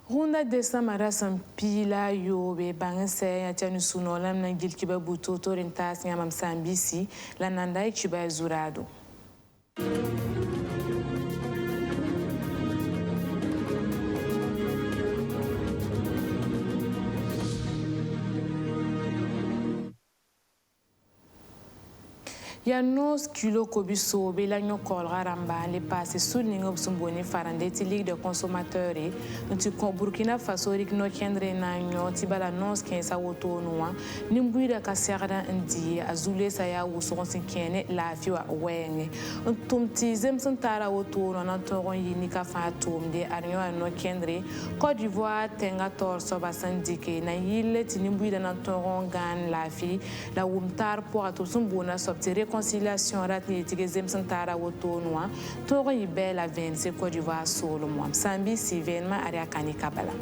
Runda December rasan pila yobe bangse ya tanu suno lam na gilkiba buto torentas ngam sambisi la nandai chiba zurado. Ya nos kilo kobi sobe la nyo kolga ramba le passe sul ningo sumboni farande ti ligue de consommateurs nti ko Burkina Faso rik no kendre na nyo ti bala nos kensa woto noa nimbuira ka serda ndi azule sa ya wuso sin kene la fiwa wenge ntum ti zem santara woto no na toron yini ka fa tumde arnyo no kendre Côte d'Ivoire tenga tor so basandike na yile ti nimbuira na toron gan la fi la wumtar pour ato sumbona sobtire réconciliation ratni tigezem santara wotonwa toro ibela 20 Côte d'Ivoire solo mo sambi si venma aria kani kabala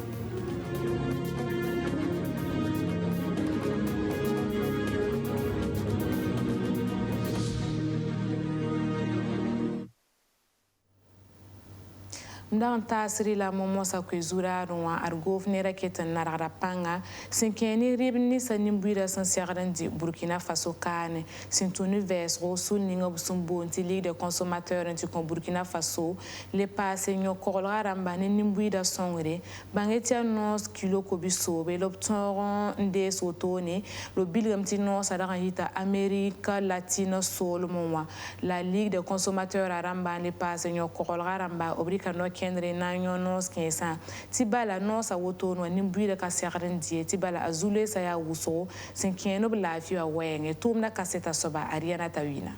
Ndan tasiri la momo sa kwezura rwa argof nera ketan narara panga sinkeni ribni sa nimbuira san siarandi Burkina Faso kane sintuni vers rosul ninga busumbo nti ligue de consommateurs nti kon Burkina Faso le passe nyo kolra ramba ne nimbuira songre bangetia nos kilo kobiso be l'obtoron nde sotone lo bilgam ti nos adara hita America Latino solo monwa la ligue de consommateurs ramba ne passe nyo kolra ramba obrika no kendre na nyonos kensa tibala no sa woto no nimbuira ka serendie tibala azule sa ya wuso sinkeno blafi wa wenge tumna kaseta soba ariana tawina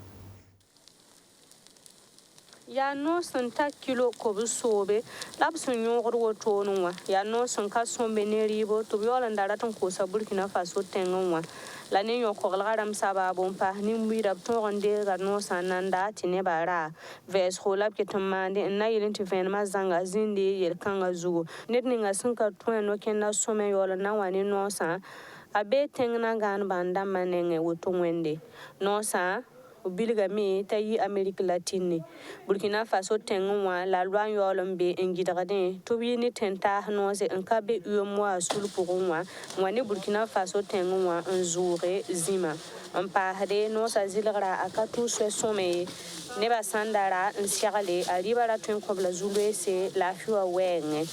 ya no santa kilo ko sobe labsun yogor woto no ya no sun ka sombe ne ribo to yola ndara ton ko sa Burkina Faso tengonwa la ne yo ko garam sababon pa ni mwira to onde ga no sananda tine bara ves holab ke tumande na yelin ti ven ma zanga zindi yel kanga zugo net ni nga sun ka to no ken na some yola na wani no sa abe tengna gan banda manenge woto wende no sa bilga mi tayi Amerique latine Burkina Faso tengwa la loi yolombe engidade to bi ni tenta no se enkabe umo sul pourwa wani Burkina Faso tengwa nzure zima ampahade no sa zilgra akatu so some ne ba sandara nsiagale alibara tun kobla zulu se la fiwa wenge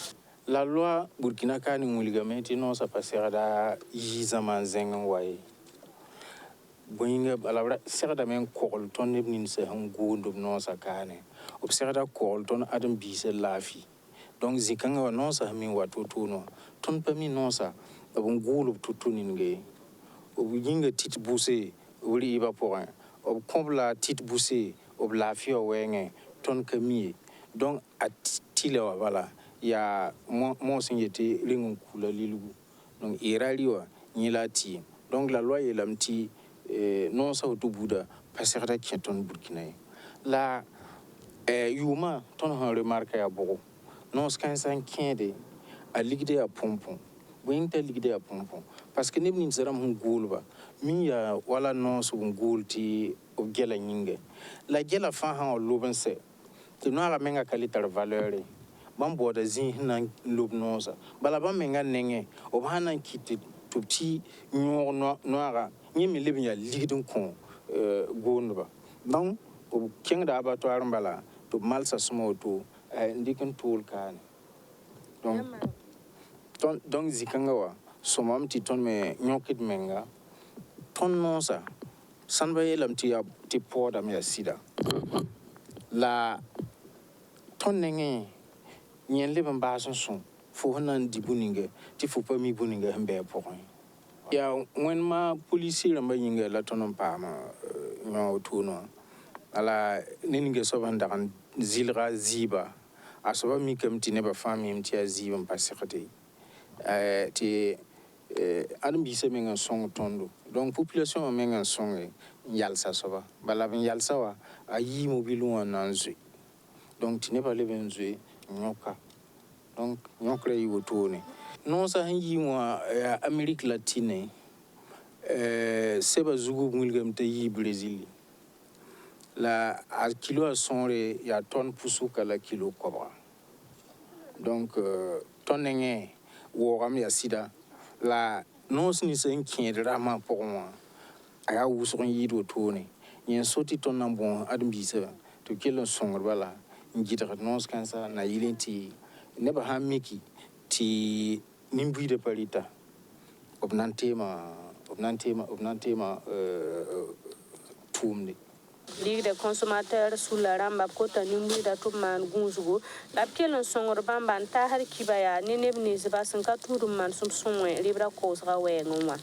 la loi Burkina kani muligamenti no sa passerada yizaman zengen waye boyinga alabra serda men kol ton nebnin se hangondo no sa kane obserda kol ton adam bise lafi donc zikanga no sa min watoto no ton pami no sa abun gulu tutunin ge ob yinga tit bousé wuri iba point ob kombla tit bousé ob lafi o wenge ton kami donc atila wala ya mo singeti ringun kula lilu donc iraliwa nyilati donc la loi elamti non sa to buda passerda kenton Burkina la yuma ton han remarque ya bogo non skan san kende a ligde a pompon bointa ligde a pompon parce que nebni zaram hun golba mi ya wala non so golti o gela nyinge la gela fa han loben se te no ala menga kalitar valeur ban boda zin nan lob nosa bala ban menga nenge o hanan kiti to ti nyor noara ni mi lebin ya ligdin kon gondba donc o kengda abattoir mbala to malsa sumo to ndikin tool kan donc zikanga wa somam ti ton me nyokit menga ton nosa sanba yelam ti ya ti poda me sida la ton nenge nyen leben bason son fo hanan dibuninge ti fo pa mi buninge hembe pokon ya when ma policier ramba yinga la tonon pa ma no tuno ala ninge so banda kan zilra ziba asoba mi kam ti ne ba fami mi ti ziba pa sekete ti adam bi se menga song tondo donc population menga song yalsa soba bala ben yalsa wa ayi mobilu nan zui donc ti ne ba le ben zui nyoka donc nyokre yi wotone non sa hanyi moi Amérique latine seba zugu ngulgam te yi Brésil la a kilo a sonre ya tonne pusu kala kilo cobra donc tonne wogam ya sida la non ni sen kiedra ma pour moi aya wusron yido tone yen soti ton nan bon admbisa to kelo songra bala ngidra non skansa na yilenti neba ha miki ti nimbi de parita obnantema tumni Ligue des consommateurs sous la ramba kota nimbi da to man gunzugo la kelen songor bamba ta har kibaya ne nebni ziba sun ka turu man sum sumwe libra kosra wenwa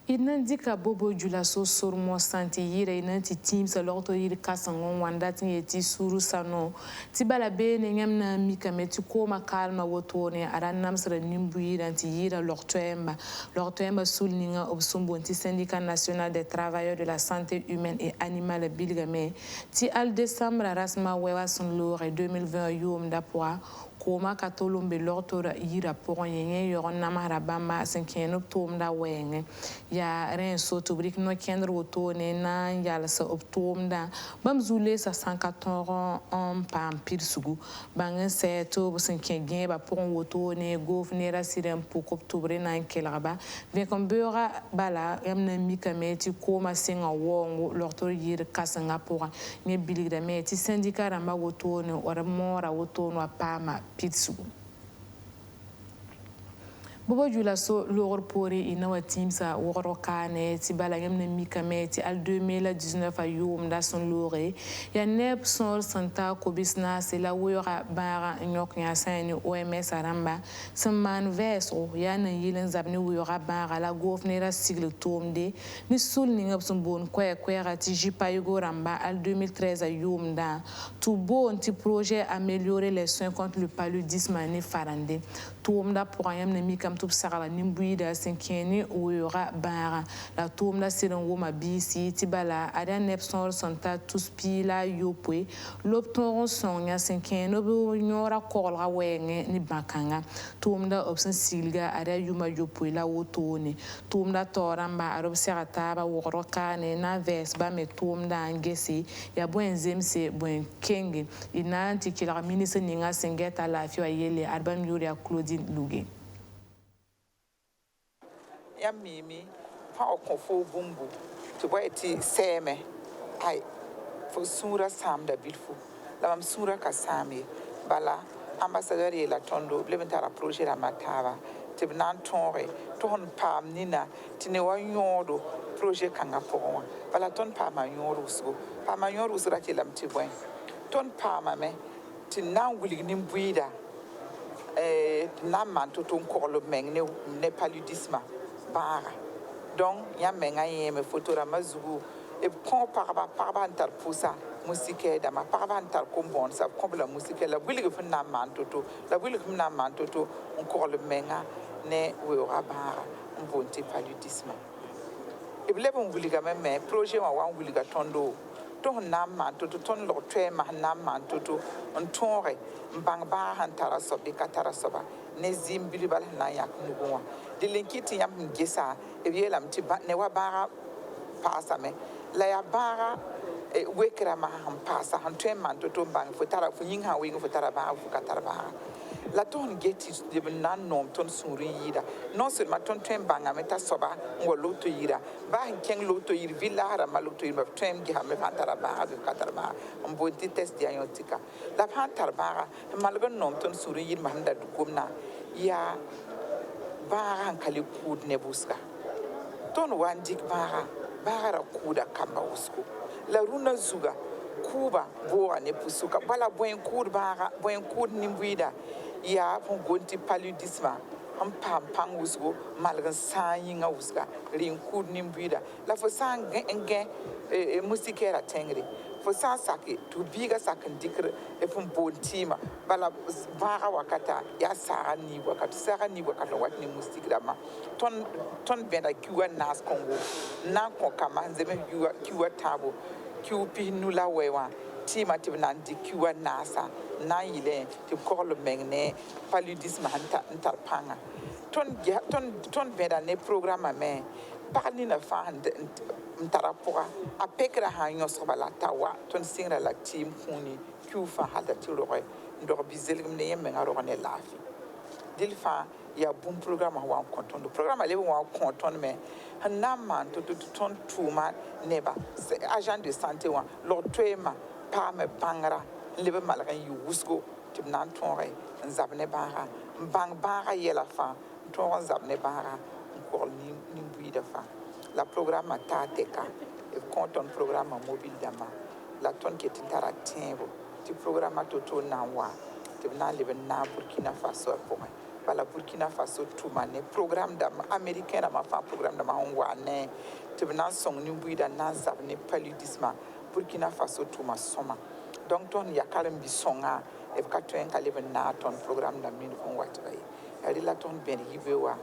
Inan dika bobo jula so sur mo santi yira inan ti team sa lorto yiri kasangon wanda tin yeti suru sano ti bala be ne ngam na mika meti koma kalma wotone ara namsra nimbu yira ti yira lorto emba souligna obsumbo ti syndicat national des travailleurs de la santé humaine et animale bilgame ti al décembre rasma wewa sun lore 2020 yom da poa koma katolombe lortora yira pour yenye yoron namara bamba senkeno tomda wenge ya ren soto brik no kendre wotone na yala sa optomda bam zule sa 114 en pam pirsugu bangen seto senken ba pour wotone govnera siren pour octobre na kelaba ve kombera bala yamna mikameti koma singa wongo lortor yir kasanga pour ne biligda meti syndicat ramba wotone ora mora wotono pama pitsugu bobo jula so lor pori inawa timsa woro kane ti bala ngamna mikameti al 2019 ayum da son lore ya nep son santa kobisna c'est la wora bara nyok nya sani OMS aramba samman veso ya na yilen zabni wora bara la gofnera sigle tomde ni sul ni ngab son bon kwera ti jipa yugo ramba al 2013 ayum da tout bon ti projet améliorer les soins contre le paludisme ni farande tomda pour yamna mikam tup sagala nimbuida senkeni uyora bara la tomda siren woma bisi tibala ada nepson santa tuspila yopwe lopton sonya senkeni obo nyora kolga wenge ni bakanga tomda opsen silga ada yuma yopwe la wotone tomda toramba arob serata wogro kane na ves ba me tomda ngesi ya bwenzemse bwen kenge inanti kila ministre ninga sengeta la fio yele albam yuria Claudine Lugue ya mimi fa okofo bumbu to boyti seme ai fo sura sam da bilfu la mam sura ka sami bala ambassadeur la tondo blementara projet la matava tibnan tonre ton pam nina tine wa nyodo projet kanga powa bala ton pam nyodo so pam nyodo so rati lam tibwen ton pam me tinan wuli nimbuida naman to ton korlo mengne ne paludisme bara donc ya menga yeme fotora mazugu e kon parba antar pusa musike da ma parba antar kombon sa kombla musike la wili fu na mantoto la wili fu na mantoto on korlo menga ne wora bara on bonti paludisme e blebon wili ga me projet wa wili ga tondo ton na mantoto ton lo trema na mantoto on tonre mbang ba hantara sobi katara soba ne zimbili bal na yak nuwa de linkiti yam ngesa e bielam ti ne wa bara pasa me la ya bara e wekra ma ham pasa han treman to bang futara fu yin ha wing futara ba fu katara ba la ton geti de nan nom ton suri yida non seulement ton trem banga meta soba ngolo to yira ba hin ken lo to yir villara ma lo to yir trem gi ha me fatara ba fu katara ba on bonti test diagnostica la fatara ba malgon nom ton suri yir ma handa du komna ya bara hankali kud ne buska ton wandik bara kuda kamba usko la runa zuga kuba boa ne pusuka bala buen kud nimbuida ya pon gonti paludisme am pam usgo malgan sayinga usga rin kud nimbuida la fo sang nge musikera tengri fo sa saki to biga sakin dikre e pon bontima bala bara wakata ya sa ni wakata watni musikra ma ton benda kiwa nas kongo na ko kama nzeme kiwa tabo kiupi nula wewa tima tibna ndi kiwa nasa na yile ti ko le mengne paludisme tar panga ton beda ne programme me parli na fa ntarapoa a pekra ha nyos bala tawa ton singra la team kuni ku fa hada ti roe ndo bizelgum ne yemme ngaro ne lafi dilfa ya bon programme wa konton do programme le wa konton me hanama to ton tuma neba agent de santé wa lo twema pa me bangra lebe malakan yu wusko tib nan tonre nzabne bara bang bara yela fa ton nzabne bara ko ni buida fa la programme tateka e konton programme mobile dama la ton qui est interactive ti programme toto nanwa tib nan lebe na Burkina Faso pour bala Burkina Faso tumane programme dama américain dama fa programme dama on wane tib nan song ni buida nan zabne paludisme Burkina Faso tuma soma donc ton yakalem bi songa e ka to en kale na ton programme da min on watray ari la ton ben yibewa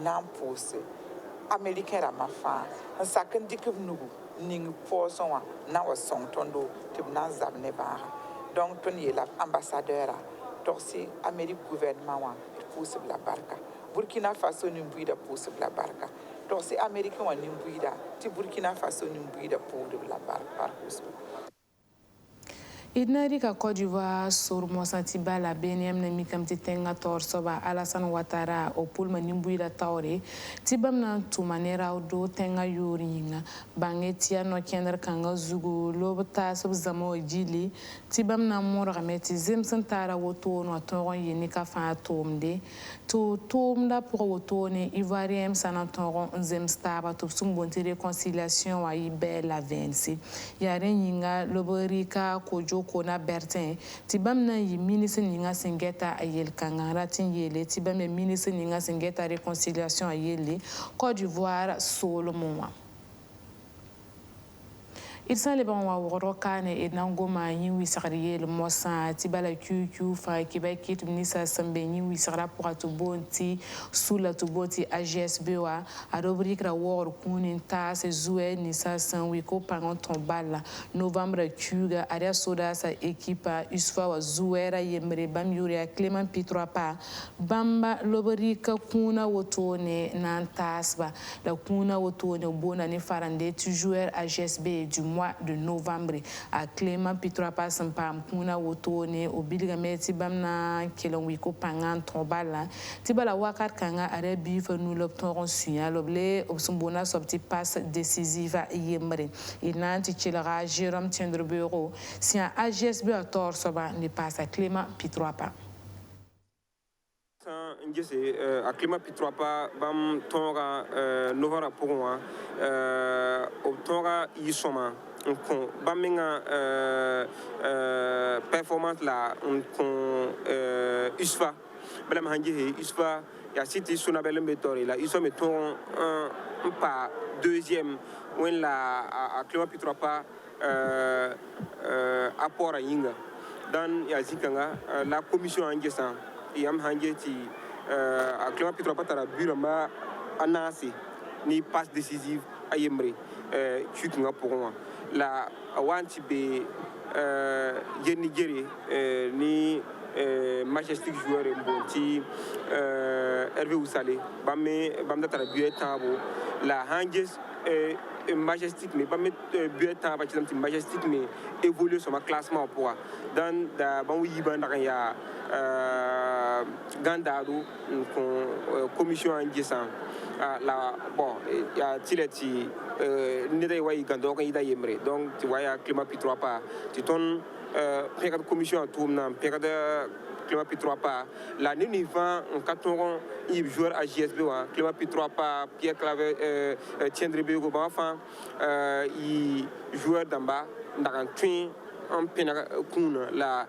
nan pose américain la mafa en sakan dikub nugu ning poson wa na wa song tondo tib nan zabne ba donc ton yela ambassadeur torsi amérique gouvernement wa possible la barka Burkina Faso ni buida possible la barka torsi américain wa ni buida ti Burkina Faso ni buida pour de la barka Idnarika Côte d'Ivoire sur Mosantiba la BNM na mikam titenga torsoba Alassane Ouattara o pulma nimbuira taure tibam na tumanera do tenga yuringa bangetia no kender kanga zugu lobta sob zamo jili tibam na mora meti zimsan tara woto no toron yenika fa tomde to tomda pour wotone ivoirien sana toron zemstaba to sumbonti réconciliation wa ibe la vensi yaren yinga loborika kojo kona Bertin tibam na yi ministre ninga singeta ayel kangara tin yele tibam e ministre ninga singeta réconciliation ayele Côte d'Ivoire Solomon il s'en les bon wa worokane et nangoma yi wi sakriye le mosa tibala QQ fa kiba kit ministre sambe yi wi sakra pour atubonti sous la tuboti AGSB wa a rubrique ra wor kunin ta se jouer ni sa san wi ko pangon tombala novembre kuga aria soda sa équipe usfa wa zuera yemre bam yuria Clément Pitroapa bamba rubrique kuna wotone nan tasba la kuna wotone bona ni farande tu joueur AGSB du mois de novembre à Clément Pitroapa Sampam Kuna Wotone au Bilgamé Tibamna Kelonwiko Pangan Tombala Tibala Wakat Kanga Arabi nous l'obtenons suya l'oblé obsumbona sorti passe décisive yemre il nanti chilera Jérôme Tiendre Bureau si un AGSB à tort soba ne passe à Clément Pitroapa à Clément Pitroapa bam tonga novara pour moi au tonga yisoma on baminga performance la on usfa blam hanji usfa ya city suna belem betori la iso meton un pas deuxième when la à Clément Pitroapa apport à yinga dan ya zikanga la commission angesa yam hanjeti a Clément Pitroapa tara burama anasi ni passe décisive à Yemre chukinga pour moi la wanti be yenni geri ni majestic joueur mbonti Hervé Oussale bamda tara buet tabo la hanjes majestic mais pas mettre but temps à partir majestic mais évoluer sur ma classement pour dans da bon yiban da ya gandado commission en gestion la bon ya tileti ni dai way gando kan ida yemre donc tu vois ya Clément Pitroapa tu ton période commission en tourne période Clément Pitroapa la niveau en 4 il joueur à JSB Clément Pitroapa Pierre Claver Tiendre Bego enfin il joueur d'amba dans train en pena kuna la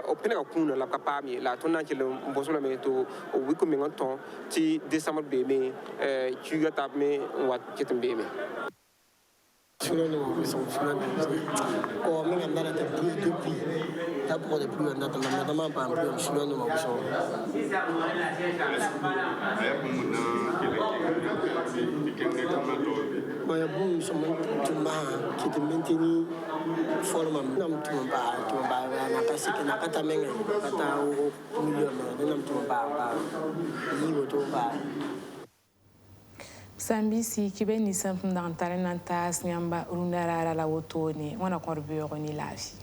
au pena kuna la kapami la tonna ki le mbosola me to o wiko me ngon ti décembre be me tu gata me wa ketembe me finalement ils sont finalement ko me ngandala te depuis pour des plus notamment par exemple sur le nom Moi, bon, je qui te maintenir forme nam tu ba na kasi que na kata menga kata o milieu nam tu ba yiwo to ba Sambisi kibe ni samfum dans talent tas nyamba runara la wotone wana korbe ni lafi